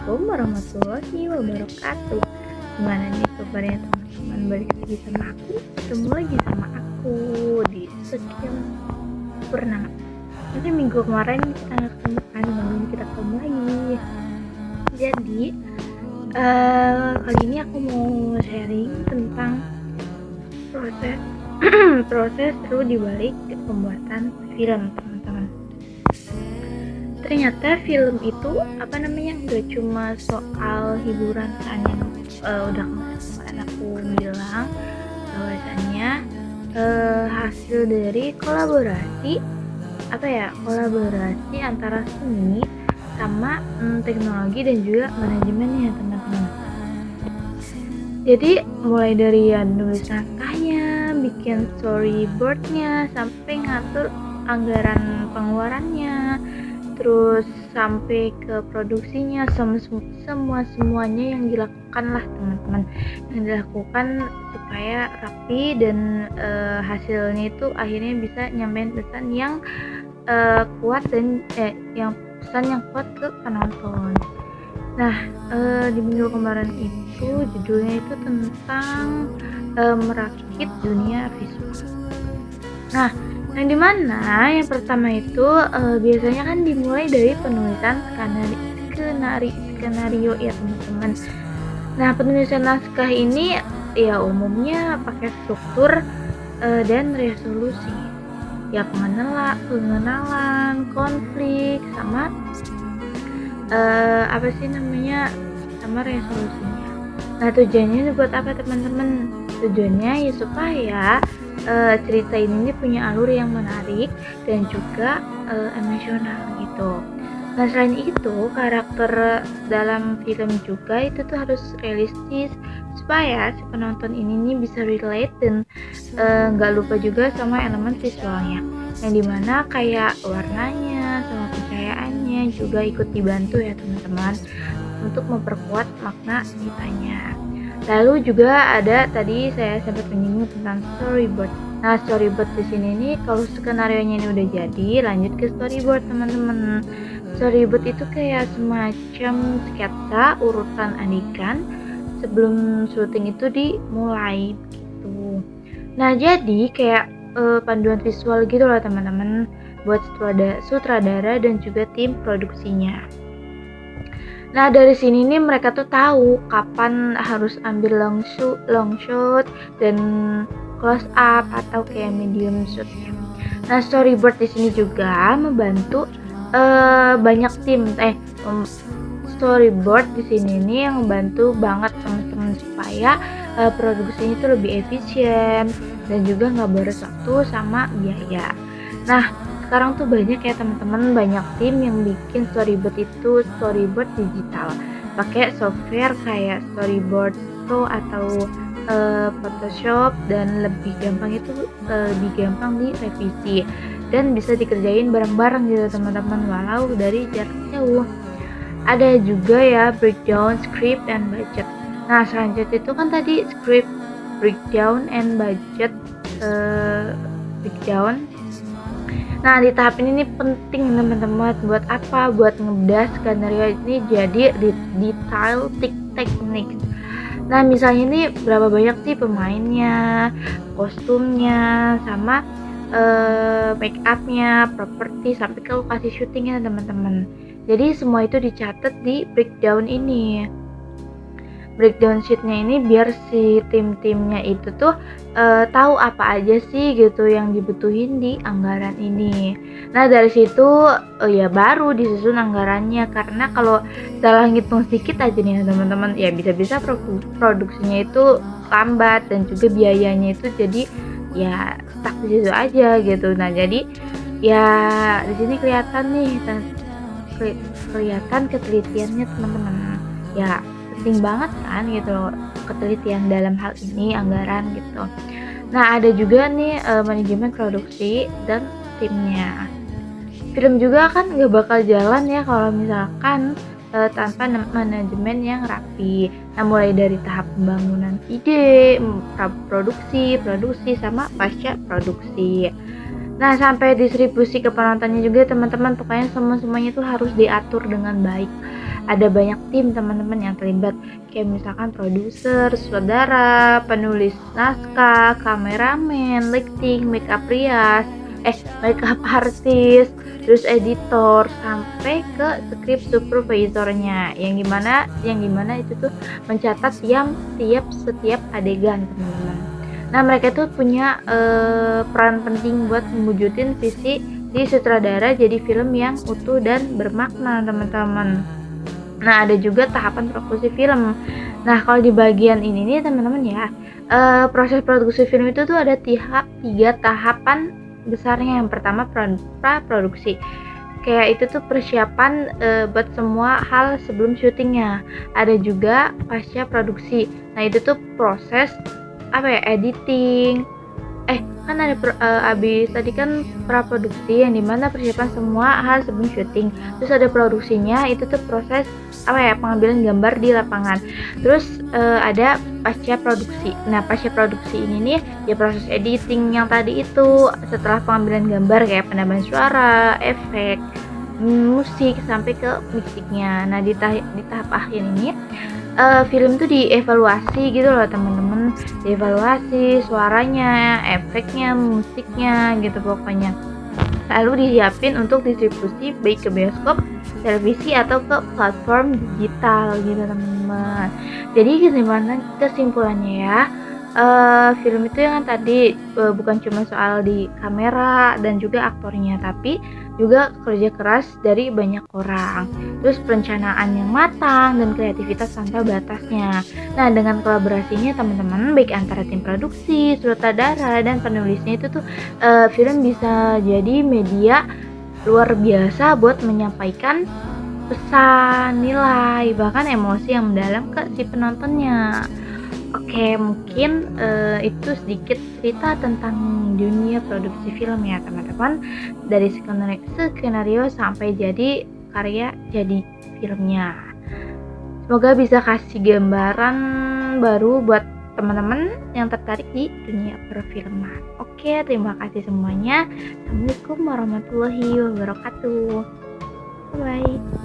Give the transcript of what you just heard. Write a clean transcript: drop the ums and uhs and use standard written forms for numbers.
Assalamualaikum warahmatullahi wabarakatuh. Gimana nih kabarnya teman-teman? Balik lagi sama aku, ketemu lagi sama aku di sekian purnama. Mungkin minggu kemarin kita nggak ketemu kan, minggu ini kita ketemu lagi. Jadi kali ini aku mau sharing tentang proses proses seru dibalik pembuatan film, teman-teman. Ternyata film itu nggak cuma soal hiburan kan yang udah kemarin aku bilang bahwasannya hasil dari kolaborasi antara seni sama teknologi dan juga manajemennya, teman-teman. Jadi mulai dari nulis naskahnya, bikin storyboardnya, sampai ngatur anggaran pengeluarannya, terus sampai ke produksinya, semuanya yang dilakukan lah, teman-teman, yang dilakukan supaya rapi dan hasilnya itu akhirnya bisa nyampein pesan yang kuat dan pesan yang kuat ke penonton. Nah, di minggu kemarin itu judulnya itu tentang merakit dunia visual. Nah, yang dimana yang pertama itu biasanya kan dimulai dari penulisan skenario ya, teman-teman. Nah, penulisan naskah ini ya umumnya pakai struktur dan resolusi. Ya pengenalan, konflik, sama sama resolusinya. Nah, tujuannya buat apa, teman-teman? Tujuannya ya supaya cerita ini punya alur yang menarik dan juga emosional gitu. Nah, selain itu karakter dalam film juga itu tuh harus realistis supaya si penonton ini bisa relate dan nggak lupa juga sama elemen visualnya, yang dimana kayak warnanya sama pencahayaannya juga ikut dibantu ya, teman-teman, untuk memperkuat makna ceritanya. Lalu juga ada tadi saya sempat menyinggung tentang storyboard. Nah, storyboard di sini nih kalau skenarionya ini udah jadi, lanjut ke storyboard, teman-teman. Storyboard itu kayak semacam sketsa urutan adegan sebelum syuting itu dimulai gitu. Nah, jadi kayak panduan visual gitu loh, teman-teman, buat sutradara dan juga tim produksinya. Nah, dari sini nih mereka tuh tahu kapan harus ambil long shot dan close up atau kayak medium shot. Nah, storyboard di sini juga membantu banyak tim. Storyboard di sini nih yang membantu banget teman-teman supaya produksinya itu lebih efisien dan juga nggak boros waktu sama biaya. Nah, sekarang tuh banyak ya, teman-teman, banyak tim yang bikin storyboard digital pakai software kayak Storyboard Pro atau Photoshop, dan lebih gampang direvisi dan bisa dikerjain bareng-bareng gitu, teman-teman, walau dari jarak jauh. Ada juga ya breakdown, script, and budget. Nah, selanjutnya itu kan tadi script, breakdown, and budget breakdown. Nah, di tahap ini nih penting, teman-teman. Buat apa? Buat ngedas skenario ini jadi detail teknik. Nah, misalnya ini berapa banyak sih pemainnya, kostumnya, sama make up-nya, properti, sampai ke lokasi syutingnya, teman-teman. Jadi semua itu dicatat di breakdown ini. Breakdown sheet-nya ini biar si tim-timnya itu tuh tahu apa aja sih gitu yang dibutuhin di anggaran ini. Nah, dari situ ya baru disusun anggarannya, karena kalau salah ngitung sedikit aja nih, teman-teman, ya bisa-bisa produksinya itu lambat dan juga biayanya itu jadi ya stuck di situ aja gitu. Nah, jadi ya di sini kelihatan ketelitiannya, teman-teman. Ya penting banget kan gitu loh, ketelitian dalam hal ini anggaran gitu. Nah, ada juga nih manajemen produksi dan timnya. Film juga kan gak bakal jalan ya kalau misalkan tanpa manajemen yang rapi. Nah, mulai dari tahap pembangunan ide, produksi, sama pasca produksi. Nah, sampai distribusi ke penontonnya juga, teman-teman, pokoknya semuanya tuh harus diatur dengan baik ada banyak tim teman-teman yang terlibat, kayak misalkan produser, sutradara, penulis naskah, kameramen, lighting, makeup artist, terus editor sampai ke script supervisornya yang gimana itu tuh mencatat setiap adegan teman-teman. Nah mereka tuh punya peran penting buat mewujudin visi si sutradara jadi film yang utuh dan bermakna teman-teman. Nah ada juga tahapan produksi film. Nah kalau di bagian ini nih teman-teman ya, proses produksi film itu tuh ada tiga tahapan besarnya. Yang pertama pra-produksi, kayak itu tuh persiapan buat semua hal sebelum syutingnya. Ada juga pasca produksi, nah itu tuh proses editing, kan ada abis tadi kan praproduksi yang dimana persiapan semua hal sebelum syuting, terus ada produksinya, itu tuh proses pengambilan gambar di lapangan. Terus ada pasca produksi. Nah pasca produksi ini nih ya proses editing yang tadi itu, setelah pengambilan gambar kayak penambahan suara, efek, musik sampai ke musiknya. Nah di tahap akhir ini film tuh dievaluasi gitu loh teman-teman, dievaluasi suaranya, efeknya, musiknya gitu pokoknya. Lalu disiapin untuk distribusi baik ke bioskop, televisi atau ke platform digital gitu teman-teman. Jadi kesimpulannya ya, film itu yang tadi bukan cuma soal di kamera dan juga aktornya, tapi juga kerja keras dari banyak orang, terus perencanaan yang matang dan kreativitas tanpa batasnya. Nah dengan kolaborasinya teman-teman baik antara tim produksi, sutradara dan penulisnya itu tuh film bisa jadi media luar biasa buat menyampaikan pesan, nilai, bahkan emosi yang mendalam ke si penontonnya. Oke, mungkin itu sedikit cerita tentang dunia produksi film ya teman-teman, dari skenario sampai jadi karya jadi filmnya. Semoga bisa kasih gambaran baru buat teman-teman yang tertarik di dunia perfilman. Oke, terima kasih semuanya. Assalamualaikum warahmatullahi wabarakatuh. Bye.